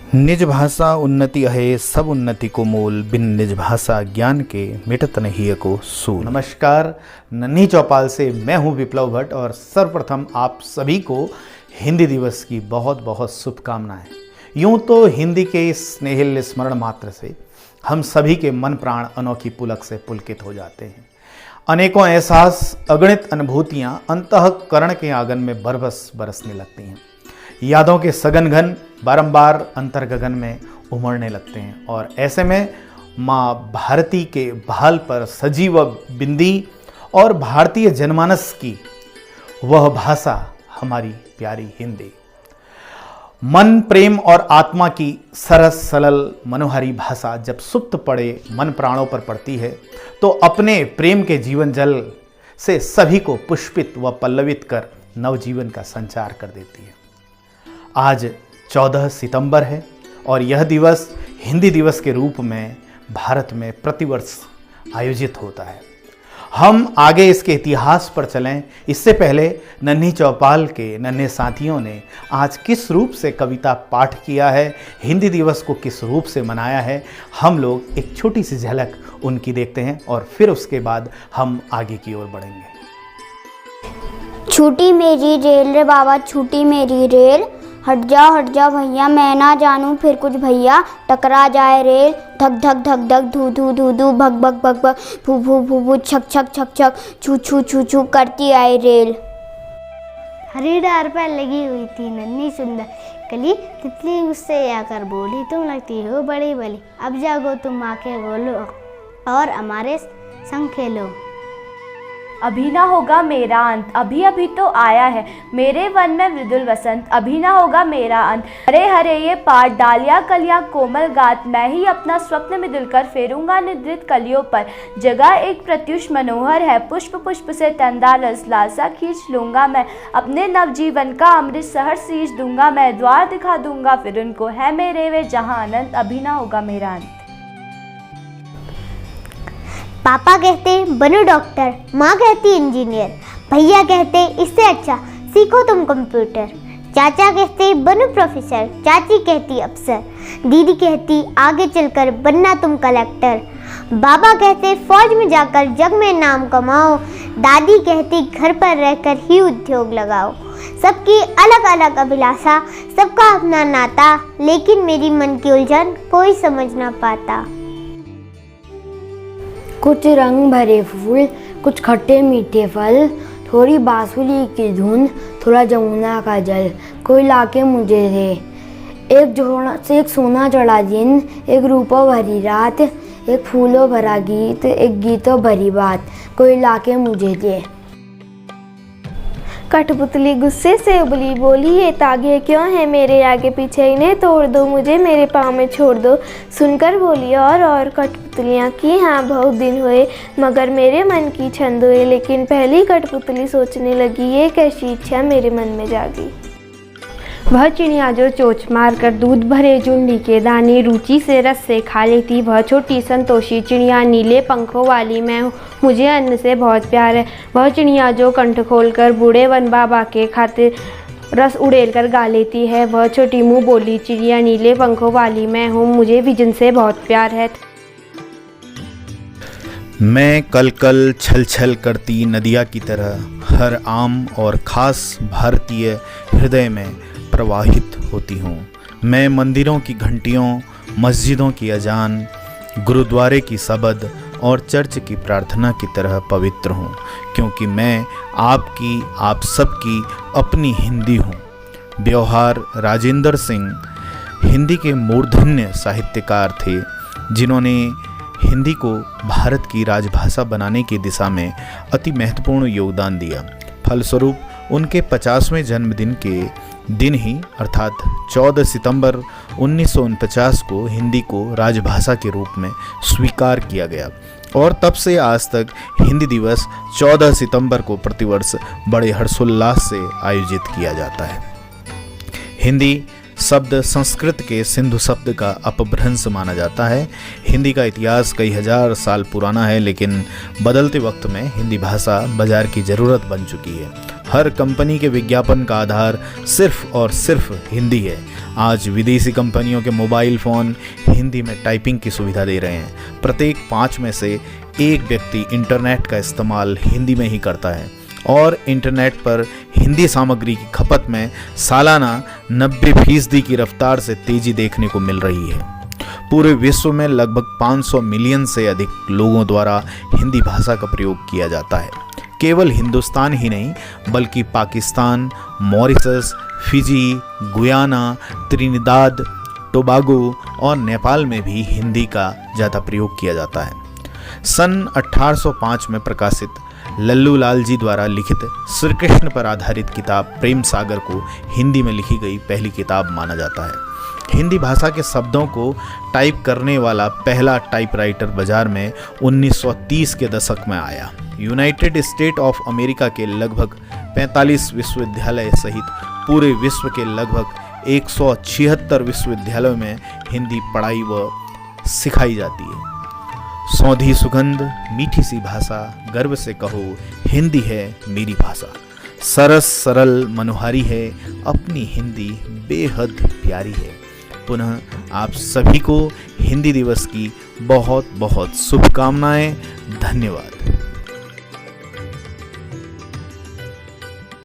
निज भाषा उन्नति है सब उन्नति को मूल, बिन निज भाषा ज्ञान के मिटत नहीं को सूल। नमस्कार, नन्ही चौपाल से मैं हूं विप्लव भट्ट और सर्वप्रथम आप सभी को हिंदी दिवस की बहुत बहुत शुभकामनाएं। यूं तो हिंदी के स्नेहिल स्मरण मात्र से हम सभी के मन प्राण अनोखी पुलक से पुलकित हो जाते हैं। अनेकों एहसास, अगणित अनुभूतियां अंतःकरण के आंगन में बरबस बरसने लगती हैं। यादों के सघन घन बारंबार अंतर्गगन में उमड़ने लगते हैं और ऐसे में माँ भारती के भाल पर सजीव बिंदी और भारतीय जनमानस की वह भाषा हमारी प्यारी हिंदी, मन प्रेम और आत्मा की सरस सरल मनोहारी भाषा जब सुप्त पड़े मन प्राणों पर पड़ती है तो अपने प्रेम के जीवन जल से सभी को पुष्पित व पल्लवित कर नवजीवन का संचार कर देती है। आज 14 सितंबर है और यह दिवस हिंदी दिवस के रूप में भारत में प्रतिवर्ष आयोजित होता है। हम आगे इसके इतिहास पर चलें इससे पहले नन्ही चौपाल के नन्हे साथियों ने आज किस रूप से कविता पाठ किया है, हिंदी दिवस को किस रूप से मनाया है, हम लोग एक छोटी सी झलक उनकी देखते हैं और फिर उसके बाद हम आगे की ओर बढ़ेंगे। छूटी मेरी रेल रे बाबा, छूटी मेरी रेल, हट जा भैया, मैं ना जानूं फिर कुछ भैया, टकरा जाए रेल, धक धक धक धक, धू धू धू धू, भग भग भग भग, फू फू फू फू, छक छक छक छक, छू छू छू छू करती आई रेल। हरी डार पर लगी हुई थी नन्ही सुंदर कली, तितली उससे आकर बोली, तुम लगती हो बड़ी भली, अब जागो तुम आके बोलो और हमारे संग खेलो। अभी ना होगा मेरा अंत, अभी अभी तो आया है मेरे वन में मृदुल वसंत, अभी ना होगा मेरा अंत। हरे हरे ये पात, डालियाँ कलियाँ कोमल गात, मैं ही अपना स्वप्न में दिलकर फेरूंगा निद्रित कलियों पर। जगह एक प्रत्युष मनोहर है, पुष्प पुष्प से तंदा रस, लालसा खींच लूंगा मैं, अपने नवजीवन का अमृत सहर सींच दूंगा मैं, द्वार दिखा दूंगा फिर उनको, है मेरे वे जहाँ अनंत, अभी ना होगा मेरा अंत। पापा कहते बनो डॉक्टर, माँ कहती इंजीनियर, भैया कहते इससे अच्छा सीखो तुम कंप्यूटर, चाचा कहते बनो प्रोफेसर, चाची कहती अफसर, दीदी कहती आगे चलकर बनना तुम कलेक्टर, बाबा कहते फौज में जाकर जग में नाम कमाओ, दादी कहती घर पर रहकर ही उद्योग लगाओ। सबकी अलग अलग अभिलाषा, सबका अपना नाता, लेकिन मेरी मन की उलझन कोई समझ ना पाता। कुछ रंग भरे फूल, कुछ खट्टे मीठे फल, थोड़ी बांसुरी की धुन, थोड़ा जमुना का जल, कोई लाके मुझे दे। एक सोना चढ़ा दिन, एक रूपों भरी रात, एक फूलों भरा गीत, एक गीतों भरी बात, कोई लाके मुझे दे। कठपुतली गुस्से से उबली बोली, ये तागे क्यों है मेरे आगे पीछे, इन्हें तोड़ दो, मुझे मेरे पाँव में छोड़ दो। सुनकर बोली और कठपुतलियाँ की हाँ बहुत दिन हुए, मगर मेरे मन की छंद हुए। लेकिन पहली कठपुतली सोचने लगी, ये कैसी इच्छा मेरे मन में जागी। वह चिड़िया जो चोंच मार कर दूध भरे जुंडी के दाने रुचि से रस से खा लेती, वह छोटी संतोषी चिड़िया नीले पंखों वाली मैं हूँ, मुझे अन्न से बहुत प्यार है। वह चिड़िया जो कंठ खोलकर बूढ़े वन बाबा के खातिर रस उड़ेल कर गा लेती है, वह छोटी मुँह बोली चिड़िया नीले पंखों वाली मैं हूँ, मुझे भी जिनसे बहुत प्यार है। मैं कल कल छल छल करती नदिया की तरह हर आम और खास भारतीय हृदय में प्रवाहित होती हूँ। मैं मंदिरों की घंटियों, मस्जिदों की अजान, गुरुद्वारे की सबद और चर्च की प्रार्थना की तरह पवित्र हूँ, क्योंकि मैं आपकी, आप सबकी अपनी हिंदी हूँ। ब्योहार राजेंद्र सिंह हिंदी के मूर्धन्य साहित्यकार थे, जिन्होंने हिंदी को भारत की राजभाषा बनाने की दिशा में अति महत्वपूर्ण योगदान दिया। फलस्वरूप उनके 50वें जन्मदिन के दिन ही अर्थात 14 सितंबर 1949 को हिंदी को राजभाषा के रूप में स्वीकार किया गया और तब से आज तक हिंदी दिवस 14 सितंबर को प्रतिवर्ष बड़े हर्षोल्लास से आयोजित किया जाता है। हिंदी शब्द संस्कृत के सिंधु शब्द का अपभ्रंश माना जाता है। हिंदी का इतिहास कई हजार साल पुराना है, लेकिन बदलते वक्त में हिंदी भाषा बाजार की ज़रूरत बन चुकी है। हर कंपनी के विज्ञापन का आधार सिर्फ और सिर्फ हिंदी है। आज विदेशी कंपनियों के मोबाइल फ़ोन हिंदी में टाइपिंग की सुविधा दे रहे हैं। प्रत्येक 5 में से 1 व्यक्ति इंटरनेट का इस्तेमाल हिंदी में ही करता है और इंटरनेट पर हिंदी सामग्री की खपत में सालाना 90% की रफ्तार से तेजी देखने को मिल रही है। पूरे विश्व में लगभग 500 मिलियन से अधिक लोगों द्वारा हिंदी भाषा का प्रयोग किया जाता है। केवल हिंदुस्तान ही नहीं बल्कि Pakistan, Mauritius, Fiji, Guyana, Trinidad, Tobago और नेपाल में भी हिंदी का ज़्यादा प्रयोग किया जाता है। सन 1805 में प्रकाशित लल्लू लाल जी द्वारा लिखित श्री कृष्ण पर आधारित किताब प्रेम सागर को हिंदी में लिखी गई पहली किताब माना जाता है। हिंदी भाषा के शब्दों को टाइप करने वाला पहला टाइपराइटर बाजार में 1930 के दशक में आया। यूनाइटेड स्टेट ऑफ अमेरिका के लगभग 45 विश्वविद्यालय सहित पूरे विश्व के लगभग 176 विश्वविद्यालयों में हिंदी पढ़ाई व सिखाई जाती है। सौंधी सुगंध, मीठी सी भाषा, गर्व से कहो हिंदी है मेरी भाषा। सरस सरल मनोहारी है, अपनी हिंदी बेहद प्यारी है। पुनः आप सभी को हिंदी दिवस की बहुत बहुत शुभकामनाएं। धन्यवाद।